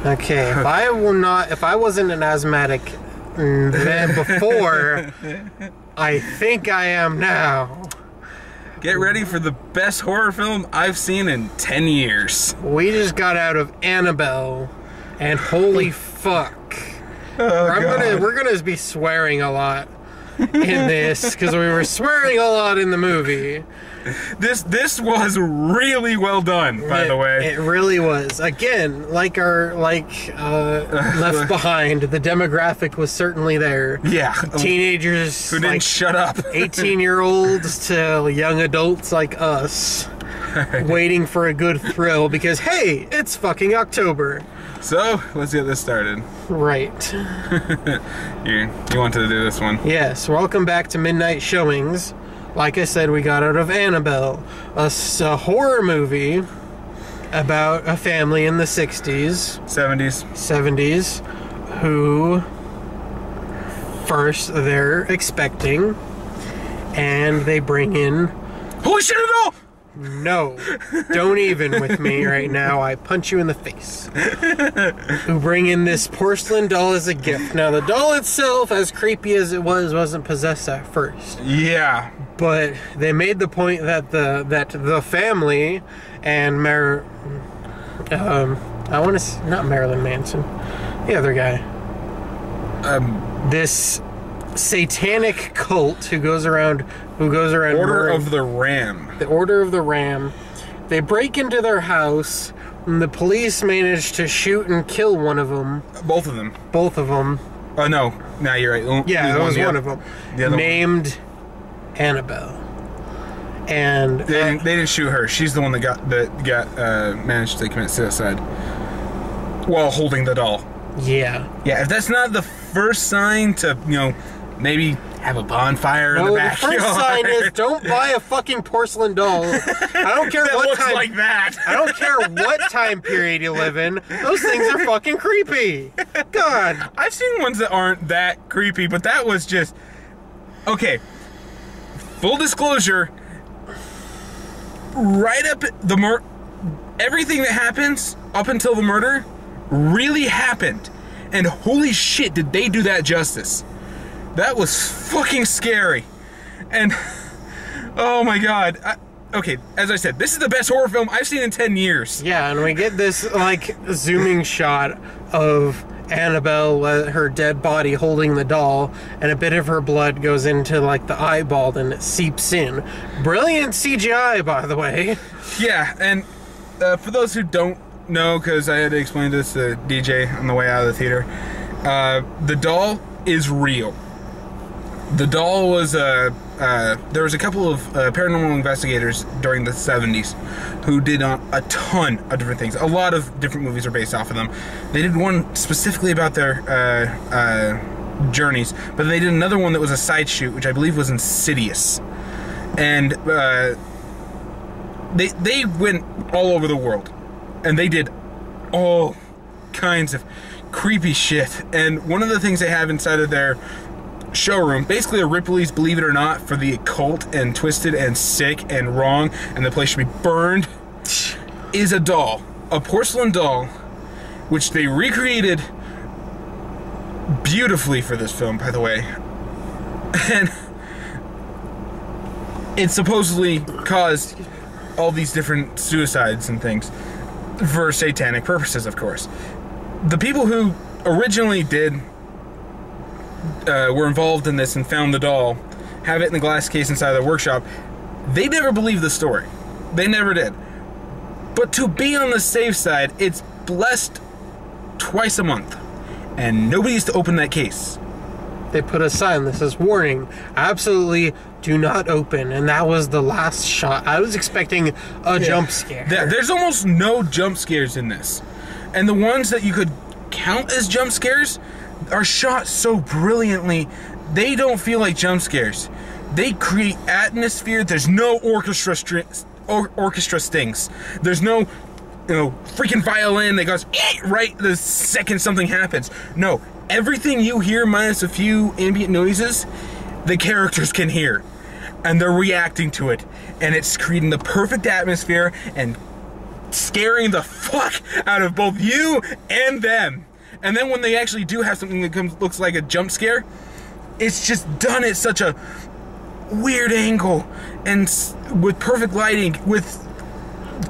Okay, if I wasn't an asthmatic then before, I think I am now. Get ready for the best horror film I've seen in 10 years. We just got out of Annabelle, and holy fuck. We're gonna be swearing a lot in this, because we were swearing a lot in the movie. This was really well done, by the way. It really was. Again, like Left Behind, the demographic was certainly there. Yeah. Teenagers who didn't shut up. 18-year-olds to young adults like us, waiting for a good thrill because, hey, it's fucking October. So, let's get this started. Right. You wanted to do this one. Yes, welcome back to Midnight Showings. Like I said, we got out of Annabelle, a horror movie about a family in the 60s. 70s, who first they're expecting, and they bring in... Holy shit, a doll! No, don't even with me right now. I punch you in the face. Who bring in this porcelain doll as a gift. Now, the doll itself, as creepy as it was, wasn't possessed at first. Yeah. But they made the point that the family and I want to not Marilyn Manson, the other guy. This satanic cult who goes around Order of the Ram. The Order of the Ram. They break into their house, and the police manage to shoot and kill one of them. Both of them. Oh no, you're right. Yeah, it was one of them. Named Annabelle. And they didn't shoot her. She's the one that managed to commit suicide while holding the doll. Yeah. Yeah, if that's not the first sign to, maybe have a bonfire in the backyard. The first sign is don't buy a fucking porcelain doll. I don't care what time. Like that. I don't care what time period you live in. Those things are fucking creepy. God. I've seen ones that aren't that creepy, but that was just... Okay. Full disclosure. Right up everything that happens up until the murder really happened. And holy shit, did they do that justice. That was fucking scary. And, oh my god. Okay, as I said, this is the best horror film I've seen in 10 years. Yeah, and we get this, zooming shot of Annabelle, her dead body holding the doll, and a bit of her blood goes into, the eyeball, and it seeps in. Brilliant CGI, by the way. Yeah, and for those who don't know, because I had to explain this to DJ on the way out of the theater, the doll is real. The doll was, there was a couple of paranormal investigators during the 70s who did a ton of different things. A lot of different movies are based off of them. They did one specifically about their journeys, but they did another one that was a side shoot, which I believe was Insidious. And they went all over the world, and they did all kinds of creepy shit. And one of the things they have inside of their showroom, basically a Ripley's Believe It or Not for the occult and twisted and sick and wrong, and the place should be burned, is a doll, a porcelain doll, which they recreated beautifully for this film, by the way. And it supposedly caused all these different suicides and things for satanic purposes, of course. The people who originally were involved in this and found the doll, have it in the glass case inside their workshop, they never believed the story. They never did. But to be on the safe side, it's blessed twice a month, and nobody used to open that case. They put a sign that says, warning, absolutely do not open, and that was the last shot. I was expecting a jump scare. There's almost no jump scares in this. And the ones that you could count as jump scares are shot so brilliantly, they don't feel like jump scares. They create atmosphere. There's no orchestra stings. There's no, freaking violin that goes right the second something happens. No, everything you hear minus a few ambient noises, the characters can hear, and they're reacting to it, and it's creating the perfect atmosphere. And scaring the fuck out of both you and them. And then when they actually do have something that looks like a jump scare, it's just done at such a weird angle and with perfect lighting. With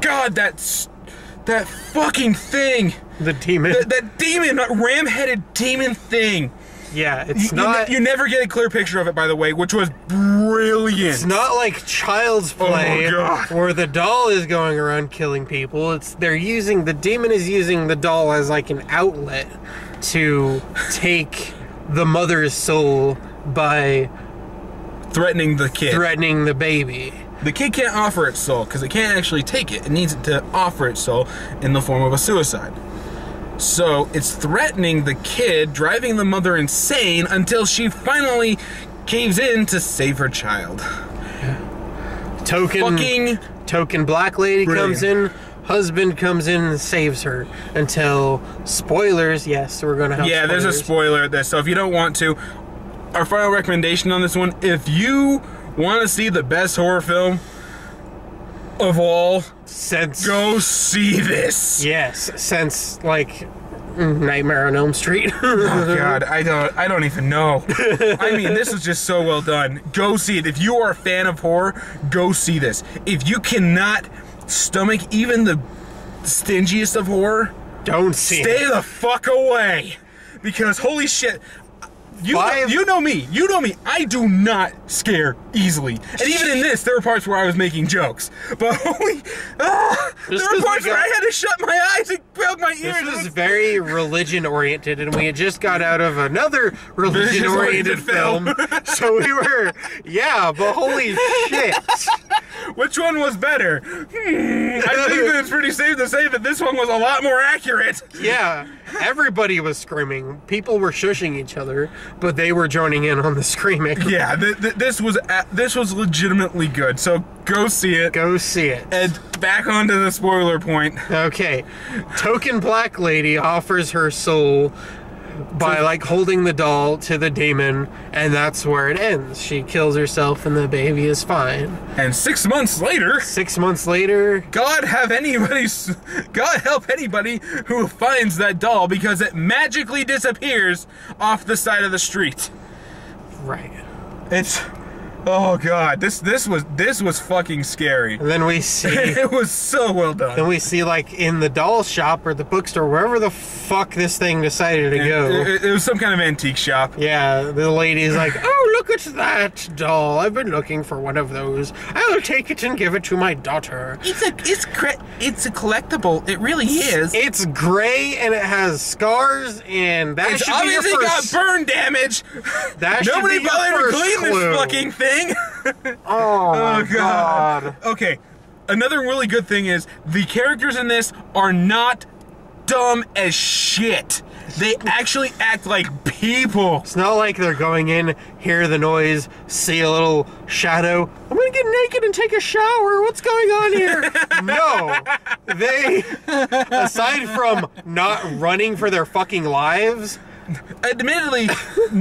God, that fucking thing, the demon, that demon, that ram-headed demon thing. Yeah, it's not. You never get a clear picture of it, by the way, which was brilliant. It's not like Child's Play, oh, God, where the doll is going around killing people. The demon is using the doll as like an outlet to take the mother's soul by threatening the kid, threatening the baby. The kid can't offer its soul because it can't actually take it. It needs it to offer its soul in the form of a suicide. So it's threatening the kid, driving the mother insane until she finally caves in to save her child. Token black lady comes in, husband comes in and saves her until spoilers. Yes, we're gonna have spoilers. There's a spoiler at this. So if you don't want to, our final recommendation on this one: if you want to see the best horror film of all, go see this. Yes, since like Nightmare on Elm Street. Oh God, I don't even know. I mean, this is just so well done. Go see it. If you are a fan of horror, go see this. If you cannot stomach even the stingiest of horror, don't see it. Stay the fuck away. Because holy shit. You know me. I do not scare easily. And even in this, there were parts where I was making jokes. But there were parts where I had to shut my eyes and plug my ears. This was very religion-oriented, and we had just got out of another religion-oriented film. So we were, but holy shit. Which one was better? I think that it's pretty safe to say that this one was a lot more accurate. Yeah, everybody was screaming. People were shushing each other, but they were joining in on the screaming. Yeah, this was legitimately good. So go see it. Go see it. And back onto the spoiler point. Okay, token black lady offers her soul by like holding the doll to the demon, and that's where it ends. She kills herself and the baby is fine. And 6 months later, God help anybody who finds that doll, because it magically disappears off the side of the street. Right. It's oh God, this was fucking scary. And then we see it was so well done. Then we see like in the doll shop or the bookstore, wherever the fuck this thing decided to go. It was some kind of antique shop. Yeah, the lady's like, oh, look at that doll. I've been looking for one of those. I'll take it and give it to my daughter. It's a collectible. It really is. It's gray and it has scars, and that should be your first... got burn damage. That should Nobody be your bothered to first clean clue. this fucking thing. Oh God. Okay, another really good thing is the characters in this are not dumb as shit. They actually act like people. It's not like they're going in, hear the noise, see a little shadow. I'm gonna get naked and take a shower. What's going on here? No. They, aside from not running for their fucking lives, admittedly,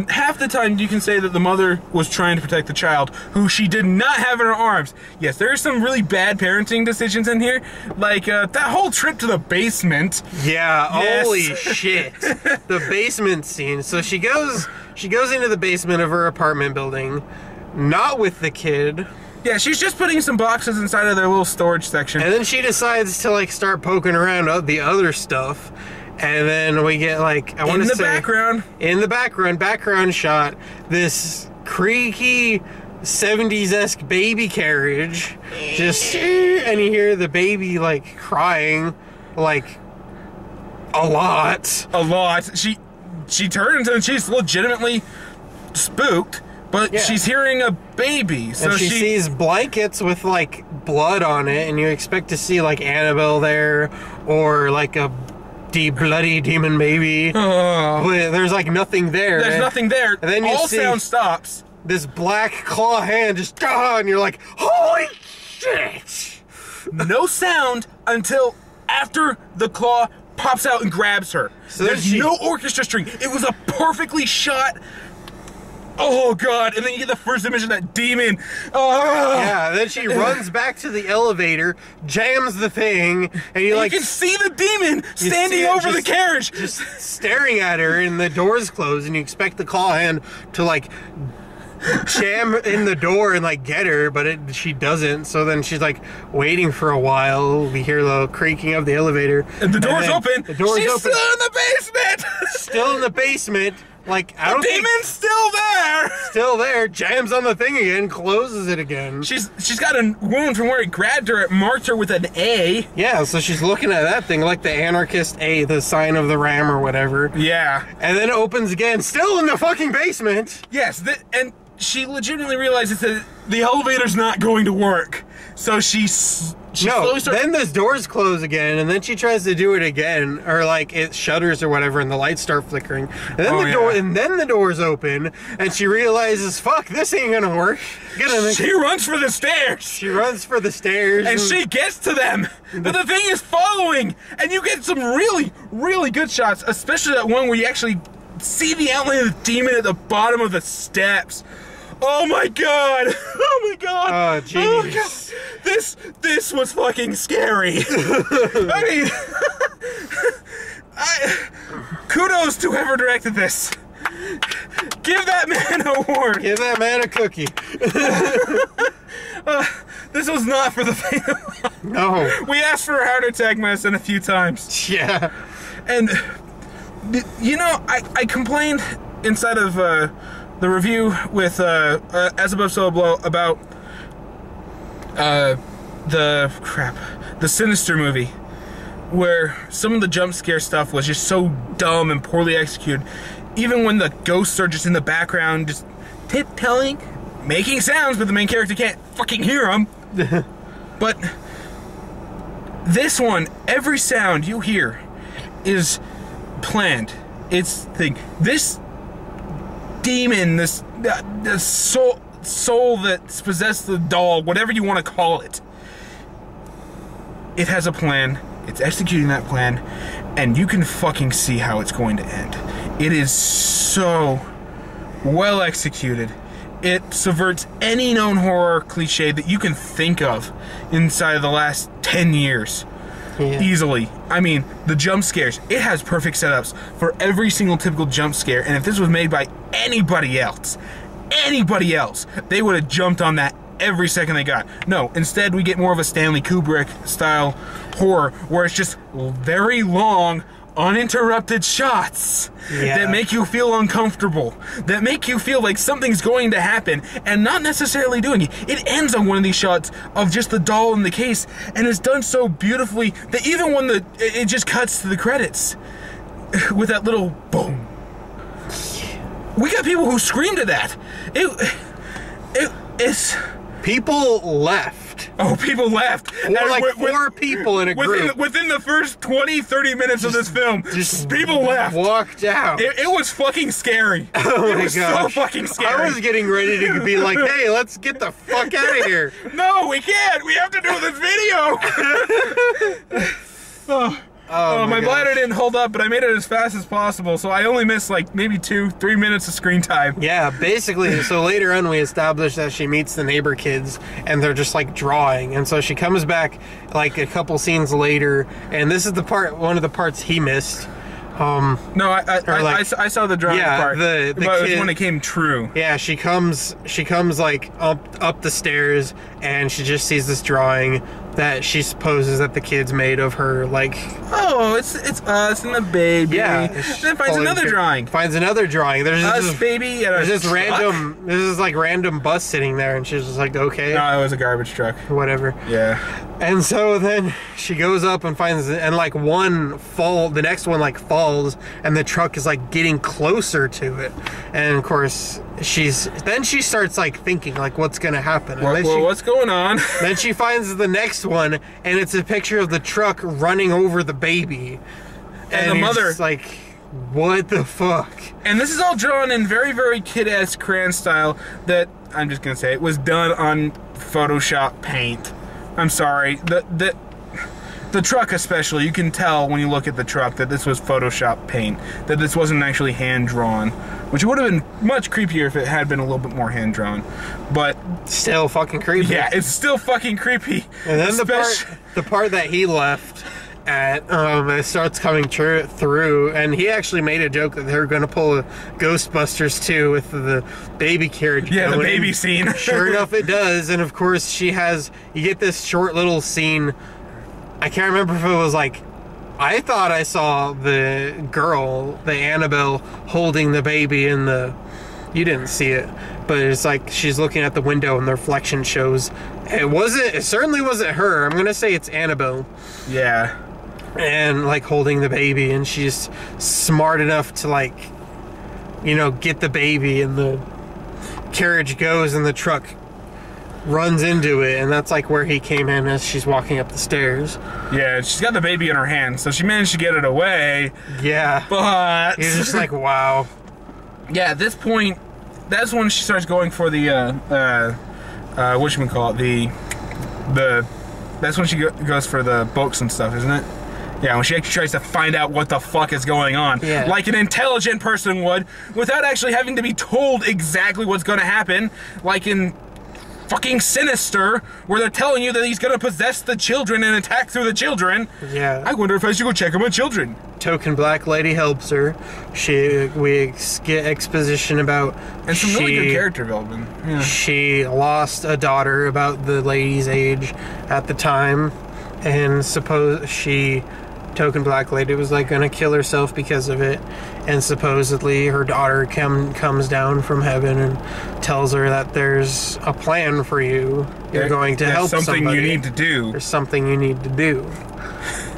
half the time you can say that the mother was trying to protect the child, who she did not have in her arms. Yes, there are some really bad parenting decisions in here, like that whole trip to the basement. Yeah, yes. Holy shit. The basement scene. So she goes into the basement of her apartment building, not with the kid. Yeah, she's just putting some boxes inside of their little storage section. And then she decides to like start poking around the other stuff. And then we get like, I want to say... In the background shot, this creaky 70s-esque baby carriage. Just, and you hear the baby like crying, like, a lot. A lot. She turns and she's legitimately spooked, but she's hearing a baby. So and she sees blankets with like blood on it, and you expect to see like Annabelle there, or like a bloody demon baby. But there's like nothing there. There's nothing there. And then all sound stops. This black claw hand just gone. You're like, holy shit! No sound until after the claw pops out and grabs her. So there's no orchestra string. It was a perfectly shot oh god, and then you get the first image of that demon. Oh. Yeah, then she runs back to the elevator, jams the thing, and you like can see the demon standing over the carriage, just staring at her, and the door's closed, and you expect the claw hand to like jam in the door and like get her, but she doesn't. So then she's like waiting for a while. We hear the creaking of the elevator, and the door's open. The door's She's open. Still in the basement. Still in the basement. Like, I don't think... The demon's still there! Still there, jams on the thing again, closes it again. She's got a wound from where it grabbed her, it marked her with an A. Yeah, so she's looking at that thing, like the anarchist A, the sign of the ram or whatever. Yeah. And then it opens again, still in the fucking basement! Yes, and she legitimately realizes that the elevator's not going to work. So she then the doors close again, and then she tries to do it again, or like it shutters or whatever, and the lights start flickering. And then the doors open, and she realizes, fuck, this ain't gonna work. She runs for the stairs. She runs for the stairs, and she gets to them. But the thing is following, and you get some really, really good shots, especially that one where you actually see the outline of the demon at the bottom of the steps. Oh my god! Oh my god! Oh jeez! Oh god! This was fucking scary. I mean, kudos to whoever directed this. Give that man an award. Give that man a cookie. This was not for the faint of heart. No. We asked for a heart attack medicine a few times. Yeah. And you know, I complained inside of the review with As Above So Below about the Sinister movie, where some of the jump scare stuff was just so dumb and poorly executed. Even when the ghosts are just in the background, just tiptoeing, making sounds, but the main character can't fucking hear them. But this one, every sound you hear is planned. It's this demon, this soul that's possessed the doll, whatever you want to call it. It has a plan. It's executing that plan, and you can fucking see how it's going to end. It is so well executed. It subverts any known horror cliche that you can think of inside of the last 10 years. Yeah. Easily. I mean, the jump scares, it has perfect setups for every single typical jump scare, and if this was made by anybody else, they would have jumped on that every second they got. No, instead we get more of a Stanley Kubrick style horror, where it's just very long, uninterrupted shots that make you feel uncomfortable, that make you feel like something's going to happen, and not necessarily doing it. It ends on one of these shots of just the doll in the case, and it's done so beautifully that even when it just cuts to the credits with that little boom, we got people who screamed at that. It's people left. Oh, people left. Like four people in a group. Within the first 20-30 minutes of this film, people left. Walked out. It was fucking scary. Oh my god. So fucking scary. I was getting ready to be like, hey, let's get the fuck out of here. No, we can't. We have to do this video. Oh my bladder didn't hold up, but I made it as fast as possible, so I only missed like maybe 2-3 minutes of screen time. Yeah, basically, so later on we established that she meets the neighbor kids, and they're just like drawing, and so she comes back like a couple scenes later, and this is one of the parts he missed. No, I saw the drawing part. The but it was kid, when it came true. Yeah, she comes like up the stairs, and she just sees this drawing that she supposes that the kid's made of her, like, oh, it's us and the baby. Yeah. Then finds another drawing. Finds another drawing. There's us, baby, and there's this random. There's this like random bus sitting there, and she's just like, okay. No, it was a garbage truck. Whatever. Yeah. And so then she goes up and finds it, and like the next one like falls, and the truck is like getting closer to it, and of course she starts like thinking like, what's gonna happen? What's going on? Then she finds the next one, and it's a picture of the truck running over the baby, and the mother just like, what the fuck? And this is all drawn in very, very kid-esque crayon style that, I'm just gonna say, it was done on Photoshop paint. I'm sorry. The truck especially, you can tell when you look at the truck that this was Photoshop paint, that this wasn't actually hand-drawn, which would have been much creepier if it had been a little bit more hand-drawn, but... Still fucking creepy. Yeah, it's still fucking creepy. And then the part that he left at, it starts coming through, and he actually made a joke that they were going to pull a Ghostbusters 2 with the baby carriage. Yeah, the baby scene. Sure enough, it does, and of course you get this short little scene. I can't remember if it was like, I thought I saw the girl, the Annabelle, holding the baby in the... You didn't see it, but it's like she's looking at the window and the reflection shows. It certainly wasn't her. I'm gonna say it's Annabelle. Yeah. And like holding the baby, and she's smart enough to like, you know, get the baby, and the carriage goes and the truck runs into it, and that's like where he came in as she's walking up the stairs. Yeah, she's got the baby in her hand, so she managed to get it away. Yeah. But he's just like, wow. Yeah, at this point, that's when she starts going for the whatchamacallit, that's when she goes for the books and stuff, isn't it? Yeah, when she actually tries to find out what the fuck is going on. Yeah. Like an intelligent person would, without actually having to be told exactly what's gonna happen, like in fucking Sinister, where they're telling you that he's gonna possess the children and attack through the children. Yeah. I wonder if I should go check on my children. Token black lady helps her. We get exposition about... And some really good character development. Yeah. She lost a daughter about the lady's age at the time, and Token black lady was like gonna kill herself because of it, and supposedly her daughter comes down from heaven and tells her that there's a plan for you. You're going to help somebody. Something you need to do. There's something you need to do.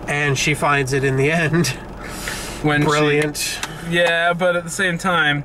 And she finds it in the end. Brilliant. Yeah, but at the same time,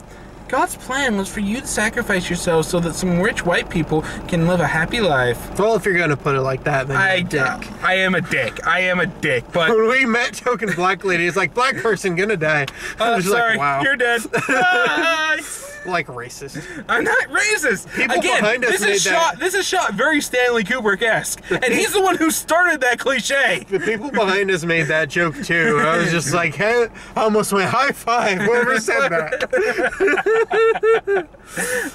God's plan was for you to sacrifice yourself so that some rich white people can live a happy life. Well, if you're going to put it like that, then you're a dick. I am a dick. I am a dick, but... When we met Token Black Lady, it's like, black person gonna die. Oh, sorry, like, wow. You're dead. Bye. Like racist. I'm not racist. People behind us this is shot very Stanley Kubrick-esque, and he's the one who started that cliche. The people behind us made that joke too. I was just like, hey, I almost went high five. Whoever said that.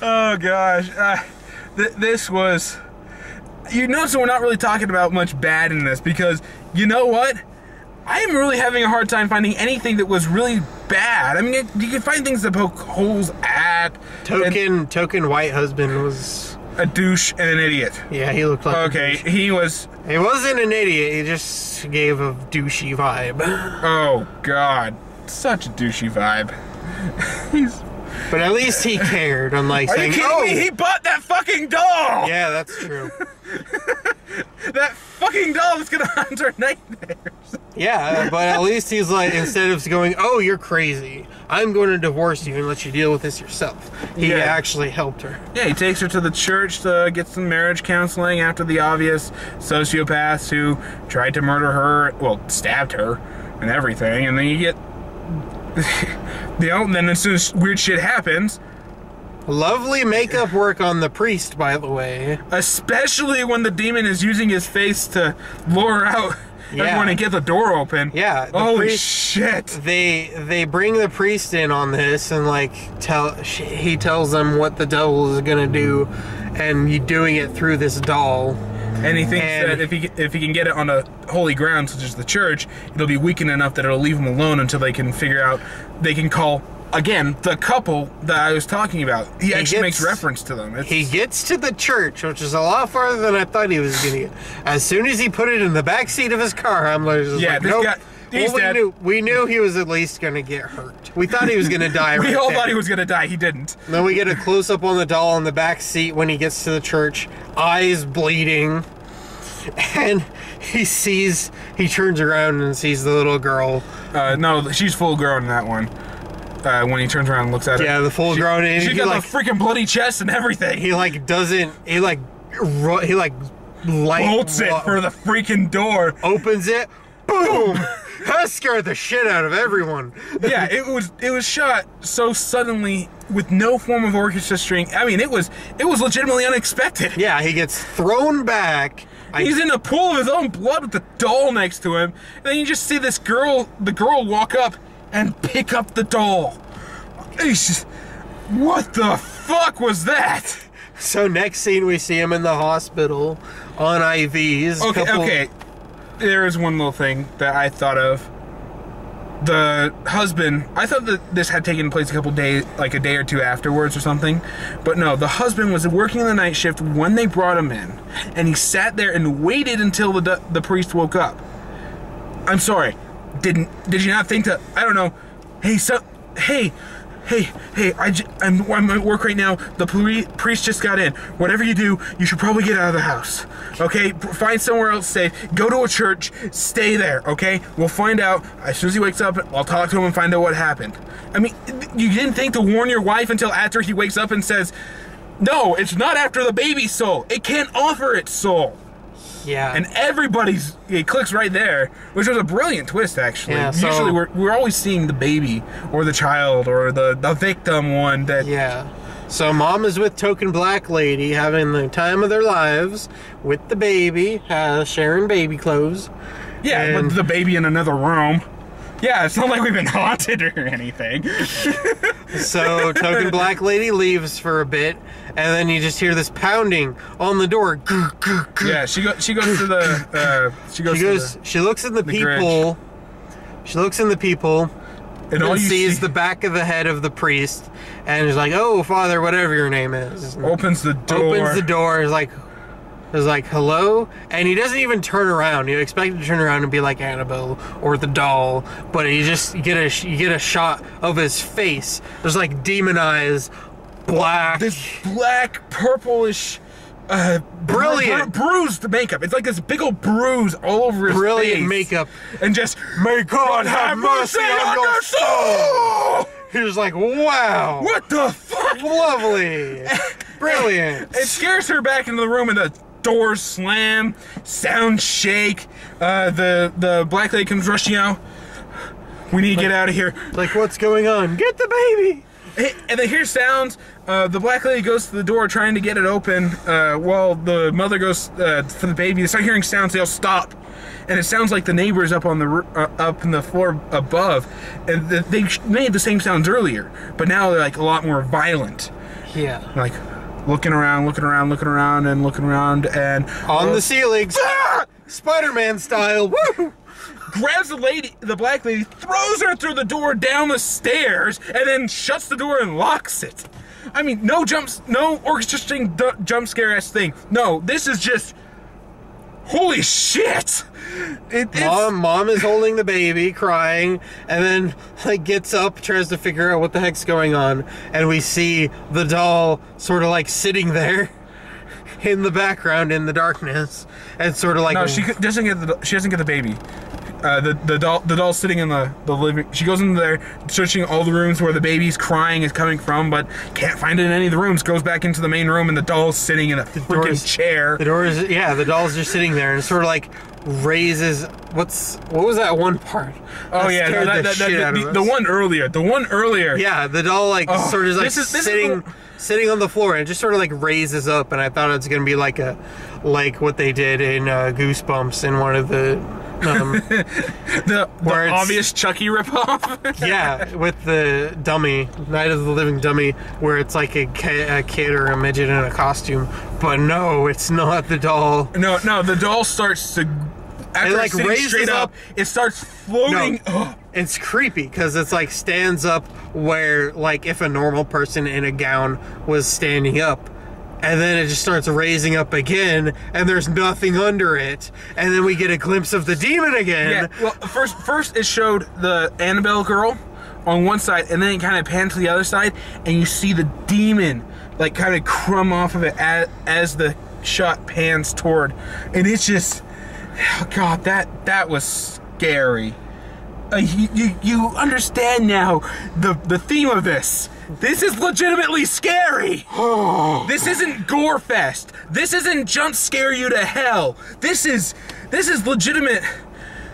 Oh gosh, this was. You notice we're not really talking about much bad in this, because you know what? I am really having a hard time finding anything that was really bad. I mean, you can find things that poke holes at. Token white husband was a douche and an idiot. Yeah, he looked like okay. He was. He wasn't an idiot. He just gave a douchey vibe. Oh God, such a douchey vibe. But at least he cared, unlike saying, "Are you kidding me? He bought that fucking doll!" Yeah, that's true. That fucking doll is gonna haunt our nightmares. Yeah, but at least he's like, instead of going, oh, you're crazy, I'm going to divorce you and let you deal with this yourself. He actually helped her. Yeah, he takes her to the church to get some marriage counseling after the obvious sociopaths who tried to murder her, well, stabbed her and everything, and then you get... then as soon as weird shit happens... Lovely makeup work on the priest, by the way. Especially when the demon is using his face to lure out everyone and get the door open. Yeah. Holy shit. They bring the priest in on this, and like he tells them what the devil is gonna do, and you doing it through this doll. And he thinks that if he can get it on a holy ground, such as the church, it'll be weakened enough that it'll leave him alone until they can figure out, they can call, again, the couple that I was talking about. He actually makes reference to them. He gets to the church, which is a lot farther than I thought he was going to get. As soon as he put it in the back seat of his car, I'm like, nope. We knew he was at least going to get hurt. We thought he was going to die. We all thought he was going to die. He didn't. Then we get a close-up on the doll in the back seat when he gets to the church. Eyes bleeding. And he turns around and sees the little girl. No, she's full grown in that one. When he turns around and looks at her. Yeah, the full grown. She got the freaking bloody chest and everything. He bolts it for the freaking door. Opens it. Boom! That scared the shit out of everyone. Yeah, it was shot so suddenly with no form of orchestra string. I mean, it was legitimately unexpected. Yeah, he gets thrown back He's in a pool of his own blood with the doll next to him. And then you just see the girl walk up and pick up the doll. It's just, what the fuck was that? So next scene, we see him in the hospital on IVs. Okay. There is one little thing that I thought of. The husband, I thought that this had taken place a couple days, like a day or two afterwards or something. But no, the husband was working the night shift when they brought him in. And he sat there and waited until the priest woke up. I'm sorry. Did you not think that, I don't know, hey, I'm at work right now. The priest just got in. Whatever you do, you should probably get out of the house. Okay? Find somewhere else safe. Go to a church. Stay there. Okay? We'll find out. As soon as he wakes up, I'll talk to him and find out what happened. I mean, you didn't think to warn your wife until after he wakes up and says, no, it's not after the baby's soul. It can't offer its soul. Yeah. And it clicks right there, which was a brilliant twist, actually. Yeah, so, usually we're always seeing the baby or the child or the victim one that... Yeah. So mom is with token black lady, having the time of their lives with the baby, sharing baby clothes. Yeah, and with the baby in another room. Yeah, it's not like we've been haunted or anything. So token black lady leaves for a bit, and then you just hear this pounding on the door. Yeah, she goes to the she looks in the peephole. She looks in the peephole and sees the back of the head of the priest, and is like, "Oh, Father, whatever your name is." Opens the door. Is like, hello? And he doesn't even turn around. You expect him to turn around and be like Annabelle or the doll, but you get a shot of his face. There's like demon eyes, black. This black, purplish, brilliant bruised makeup. It's like this big old bruise all over his face. Brilliant makeup. And just, may God have mercy on your soul! You're just like, wow. What the fuck? Lovely. Brilliant. It scares her back into the room, and the doors slam, sound shake. The black lady comes rushing out. We need to get out of here. Like, what's going on? Get the baby. And they hear sounds. The black lady goes to the door trying to get it open while the mother goes for the baby. They start hearing sounds. They all stop. And it sounds like the neighbors up on the up in the floor above, and they made the same sounds earlier, but now they're like a lot more violent. Yeah. Like looking around, and on the ceilings, Spider-Man style. Woo! Grabs the black lady, throws her through the door down the stairs, and then shuts the door and locks it. I mean, no orchestrating jump scare-ass thing. No, this is just, holy shit! Mom is holding the baby, crying, and then like gets up, tries to figure out what the heck's going on, and we see the doll sort of like sitting there in the background in the darkness, and sort of like no, she doesn't get the baby. The doll's sitting in the living. She goes in there, searching all the rooms where the baby's crying is coming from, but can't find it in any of the rooms. Goes back into the main room, and the doll's sitting in a freaking chair. The doll's just sitting there, and sort of like raises. What was that one part? Oh yeah, the one earlier. The one earlier. Yeah, the doll like sort of like sitting on the floor, and it just sort of like raises up, and I thought it was gonna be like what they did in Goosebumps in one of the. The obvious Chucky ripoff. Yeah, with the dummy, Night of the Living Dummy, where it's like a kid or a midget in a costume. But no, it's not the doll. No, the doll starts to. After it like raises straight up, it starts floating. No, it's creepy because it's like stands up where like if a normal person in a gown was standing up. And then it just starts raising up again, and there's nothing under it. And then we get a glimpse of the demon again. Yeah, well, first it showed the Annabelle girl on one side, and then it kind of panned to the other side, and you see the demon, like, kind of crumb off of it as the shot pans toward. And it's just, oh God, that was scary. You understand now the theme of this. This is legitimately scary. This isn't gore fest. This isn't jump scare you to hell. This is legitimate.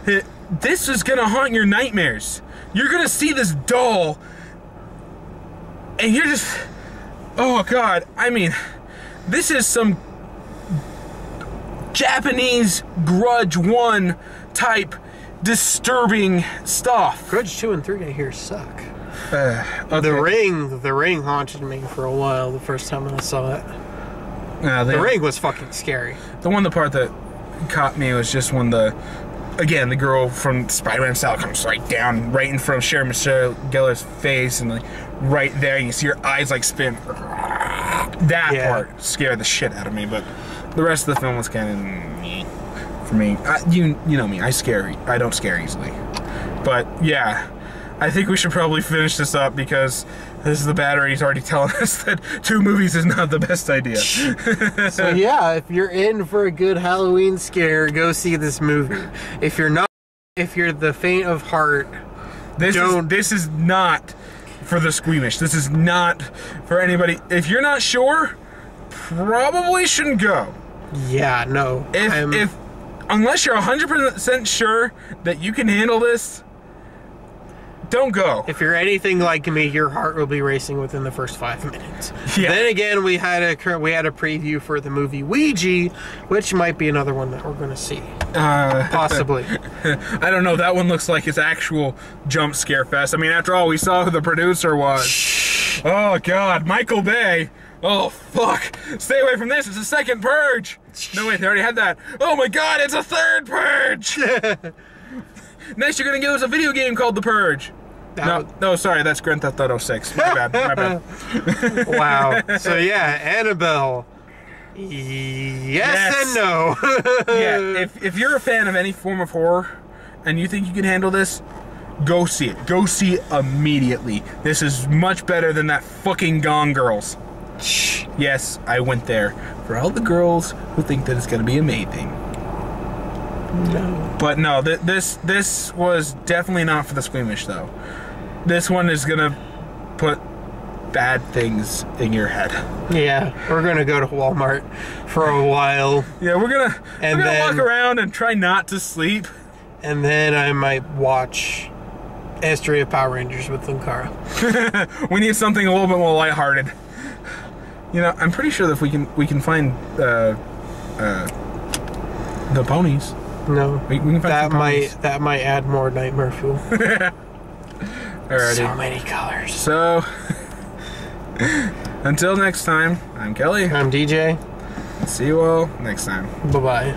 This is gonna haunt your nightmares. You're gonna see this doll, and you're just, oh God. I mean, this is some Japanese Grudge 1 type disturbing stuff. Grudge 2 and 3 I hear suck. Okay. The Ring haunted me for a while the first time I saw it. The Ring was fucking scary. The part that caught me was just when the girl from Spider-Man style comes right down, right in front of Sarah Michelle Gellar's face, and like right there, and you see her eyes like spin. That part scared the shit out of me, but the rest of the film was kind of meh for me. You know me, I don't scare easily. But yeah, I think we should probably finish this up because this is the battery. He's already telling us that 2 movies is not the best idea. So yeah, if you're in for a good Halloween scare, go see this movie. If you're not, if you're the faint of heart, this is not for the squeamish. This is not for anybody. If you're not sure, probably shouldn't go. Yeah, no. If unless you're 100% sure that you can handle this, don't go. If you're anything like me, your heart will be racing within the first 5 minutes. Yeah. Then again, we had a preview for the movie Ouija, which might be another one that we're going to see. Possibly. I don't know. That one looks like it's actual jump scare fest. I mean, after all, we saw who the producer was. Oh, God. Michael Bay. Oh, fuck. Stay away from this. It's a second Purge. No, wait. They already had that. Oh, my God. It's a third Purge. Next, you're going to give us a video game called The Purge. No, sorry, that's Grand Theft Auto 6. My bad. Wow. So yeah, Annabelle. Yes and no. Yeah, if you're a fan of any form of horror and you think you can handle this, go see it. Go see it immediately. This is much better than that fucking Gone Girls. Yes, I went there. For all the girls who think that it's going to be amazing. No. But no, this was definitely not for the squeamish, though. This one is gonna put bad things in your head. Yeah, we're gonna go to Walmart for a while. Yeah, we're gonna walk around and try not to sleep. And then I might watch History of Power Rangers with Linkara. We need something a little bit more lighthearted. You know, I'm pretty sure that if we can find the ponies. No, we can find that might add more nightmare fuel. Alrighty. So many colors. So until next time, I'm Kelly. I'm DJ. See you all next time. Bye bye.